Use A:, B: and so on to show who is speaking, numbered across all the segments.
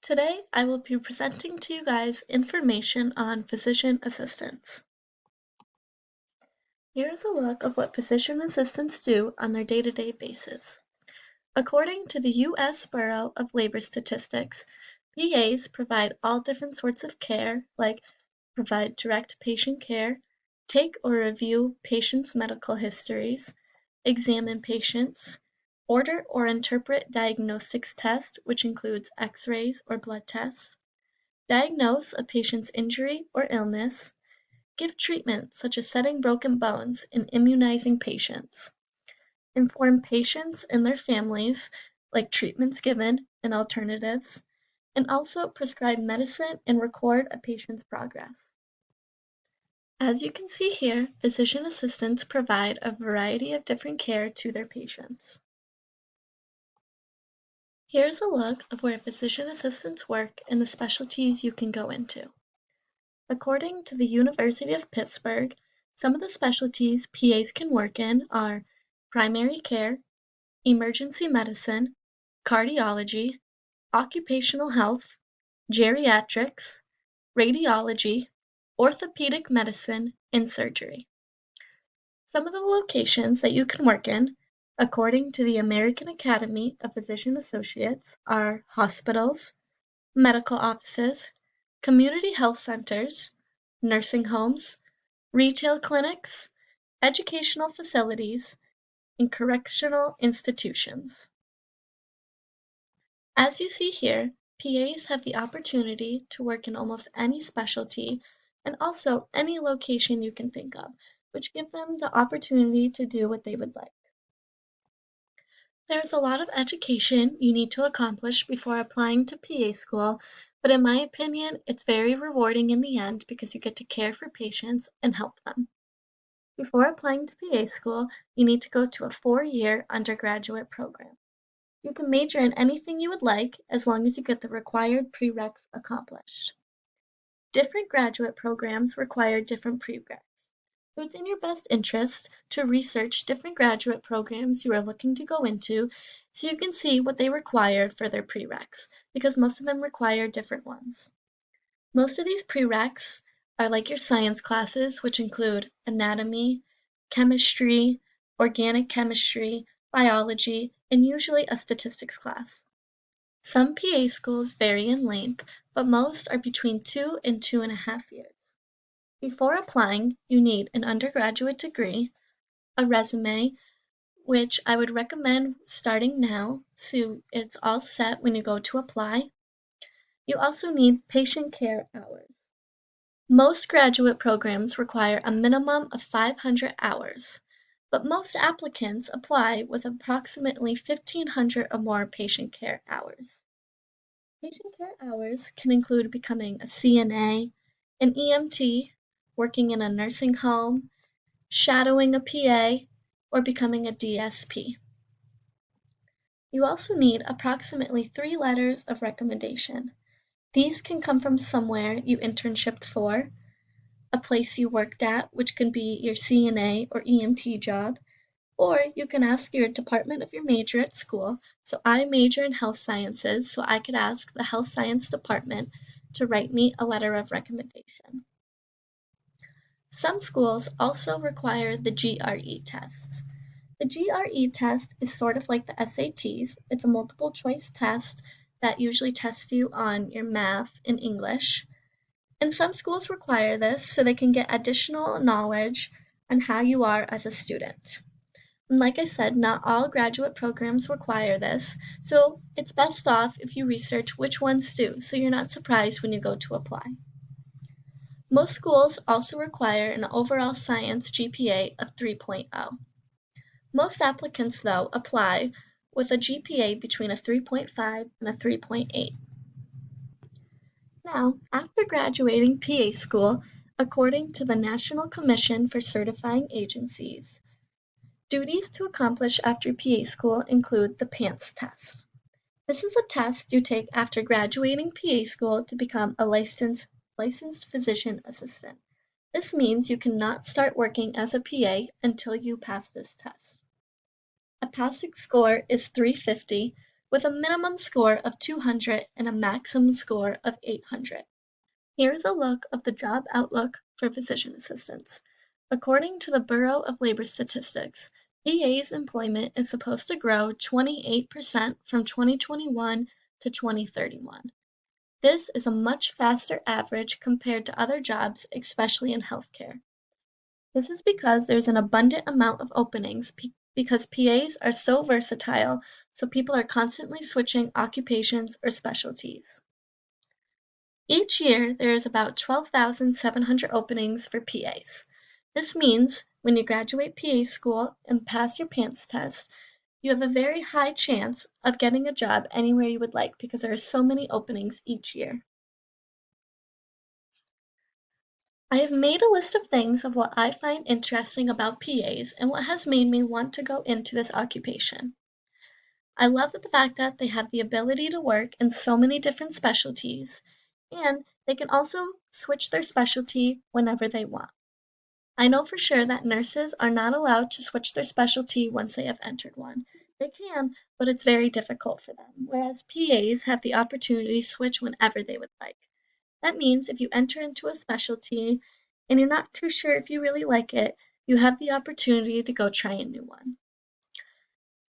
A: Today, I will be presenting to you guys information on physician assistants. Here is a look of what physician assistants do on their day-to-day basis. According to the U.S. Bureau of Labor Statistics, PAs provide all different sorts of care, like provide direct patient care, take or review patients' medical histories, examine patients, order or interpret diagnostics tests, which includes x-rays or blood tests, diagnose a patient's injury or illness, give treatment such as setting broken bones and immunizing patients, inform patients and their families, like treatments given and alternatives, and also prescribe medicine and record a patient's progress. As you can see here, physician assistants provide a variety of different care to their patients. Here's a look of where physician assistants work and the specialties you can go into. According to the University of Pittsburgh, some of the specialties PAs can work in are primary care, emergency medicine, cardiology, occupational health, geriatrics, radiology, orthopedic medicine, and surgery. Some of the locations that you can work in, according to the American Academy of Physician Associates, are hospitals, medical offices, community health centers, nursing homes, retail clinics, educational facilities, and correctional institutions. As you see here, PAs have the opportunity to work in almost any specialty and also any location you can think of, which give them the opportunity to do what they would like. There is a lot of education you need to accomplish before applying to PA school, but in my opinion, it's very rewarding in the end because you get to care for patients and help them. Before applying to PA school, you need to go to a 4-year undergraduate program. You can major in anything you would like as long as you get the required prereqs accomplished. Different graduate programs require different prereqs. So it's in your best interest to research different graduate programs you are looking to go into so you can see what they require for their prereqs, because most of them require different ones. Most of these prereqs are like your science classes, which include anatomy, chemistry, organic chemistry, biology, and usually a statistics class. Some PA schools vary in length, but most are between 2 and 2.5 years. Before applying, you need an undergraduate degree, a resume, which I would recommend starting now so it's all set when you go to apply. You also need patient care hours. Most graduate programs require a minimum of 500 hours, but most applicants apply with approximately 1,500 or more patient care hours. Patient care hours can include becoming a CNA, an EMT, working in a nursing home, shadowing a PA, or becoming a DSP. You also need approximately 3 letters of recommendation. These can come from somewhere you internshipped for, a place you worked at, which can be your CNA or EMT job, or you can ask your department of your major at school. So I major in health sciences, so I could ask the health science department to write me a letter of recommendation. Some schools also require the GRE test. The GRE test is sort of like the SATs. It's a multiple choice test that usually tests you on your math and English. And some schools require this so they can get additional knowledge on how you are as a student. And like I said, not all graduate programs require this, so it's best off if you research which ones do so you're not surprised when you go to apply. Most schools also require an overall science GPA of 3.0. Most applicants, though, apply with a GPA between a 3.5 and a 3.8. Now, after graduating PA school, according to the National Commission for Certifying Agencies, duties to accomplish after PA school include the PANCE test. This is a test you take after graduating PA school to become a licensed physician assistant. This means you cannot start working as a PA until you pass this test. A passing score is 350, with a minimum score of 200 and a maximum score of 800. Here is a look of the job outlook for physician assistants. According to the Bureau of Labor Statistics, PA's employment is supposed to grow 28% from 2021 to 2031. This is a much faster average compared to other jobs, especially in healthcare. This is because there's an abundant amount of openings because PAs are so versatile, so people are constantly switching occupations or specialties. Each year, there is about 12,700 openings for PAs. This means when you graduate PA school and pass your PANCE test, you have a very high chance of getting a job anywhere you would like because there are so many openings each year. I have made a list of things of what I find interesting about PAs and what has made me want to go into this occupation. I love the fact that they have the ability to work in so many different specialties, and they can also switch their specialty whenever they want. I know for sure that nurses are not allowed to switch their specialty once they have entered one. They can, but it's very difficult for them, whereas PAs have the opportunity to switch whenever they would like. That means if you enter into a specialty and you're not too sure if you really like it, you have the opportunity to go try a new one.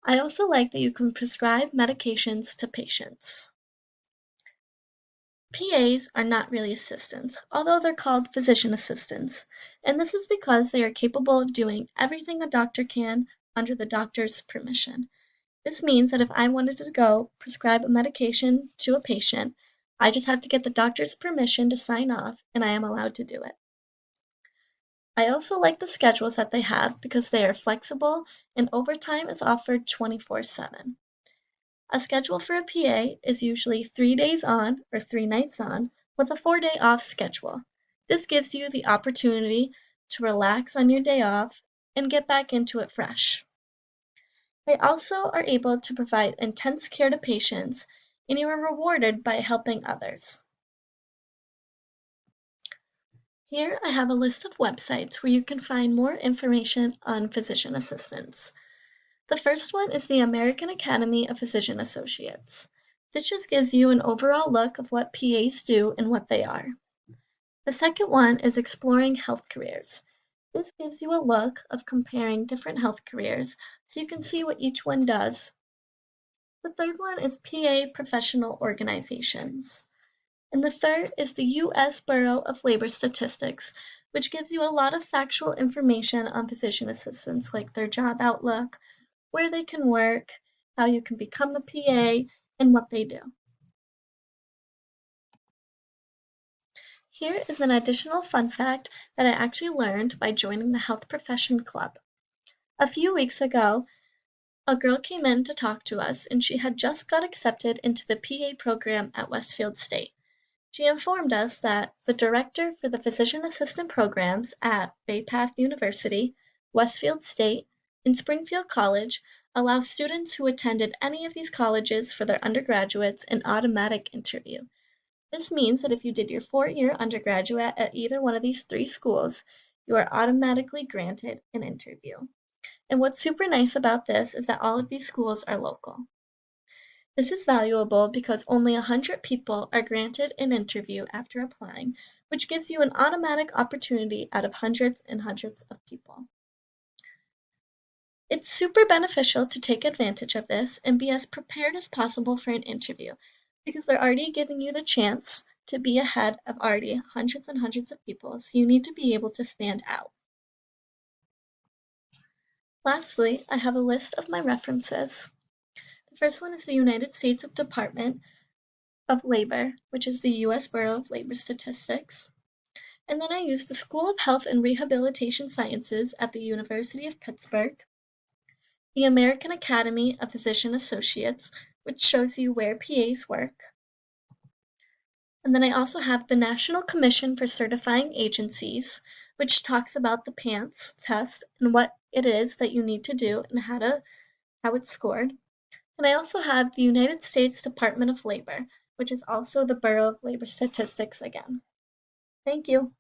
A: I also like that you can prescribe medications to patients. PAs are not really assistants, although they're called physician assistants, and this is because they are capable of doing everything a doctor can under the doctor's permission. This means that if I wanted to go prescribe a medication to a patient, I just have to get the doctor's permission to sign off, and I am allowed to do it. I also like the schedules that they have because they are flexible and overtime is offered 24/7. A schedule for a PA is usually 3 days on or 3 nights on with a 4-day off schedule. This gives you the opportunity to relax on your day off and get back into it fresh. They also are able to provide intense care to patients, and you are rewarded by helping others. Here I have a list of websites where you can find more information on physician assistants. The first one is the American Academy of Physician Associates. This just gives you an overall look of what PAs do and what they are. The second one is Exploring Health Careers. This gives you a look of comparing different health careers so you can see what each one does. The third one is PA Professional Organizations. And the third is the U.S. Bureau of Labor Statistics, which gives you a lot of factual information on physician assistants like their job outlook, where they can work, how you can become a PA, and what they do. Here is an additional fun fact that I actually learned by joining the Health Profession Club. A few weeks ago, a girl came in to talk to us and she had just got accepted into the PA program at Westfield State. She informed us that the director for the physician assistant programs at Bay Path University, Westfield State, and Springfield College allow students who attended any of these colleges for their undergraduates an automatic interview. This means that if you did your 4-year undergraduate at either one of these 3 schools, you are automatically granted an interview. And what's super nice about this is that all of these schools are local. This is valuable because only 100 people are granted an interview after applying, which gives you an automatic opportunity out of hundreds and hundreds of people. It's super beneficial to take advantage of this and be as prepared as possible for an interview because they're already giving you the chance to be ahead of already hundreds and hundreds of people, so you need to be able to stand out. Lastly, I have a list of my references. The first one is the United States Department of Labor, which is the U.S. Bureau of Labor Statistics. And then I use the School of Health and Rehabilitation Sciences at the University of Pittsburgh, the American Academy of Physician Associates, which shows you where PAs work. And then I also have the National Commission for Certifying Agencies, which talks about the PANCE test and what it is that you need to do and how it's scored. And I also have the United States Department of Labor, which is also the Bureau of Labor Statistics again. Thank you.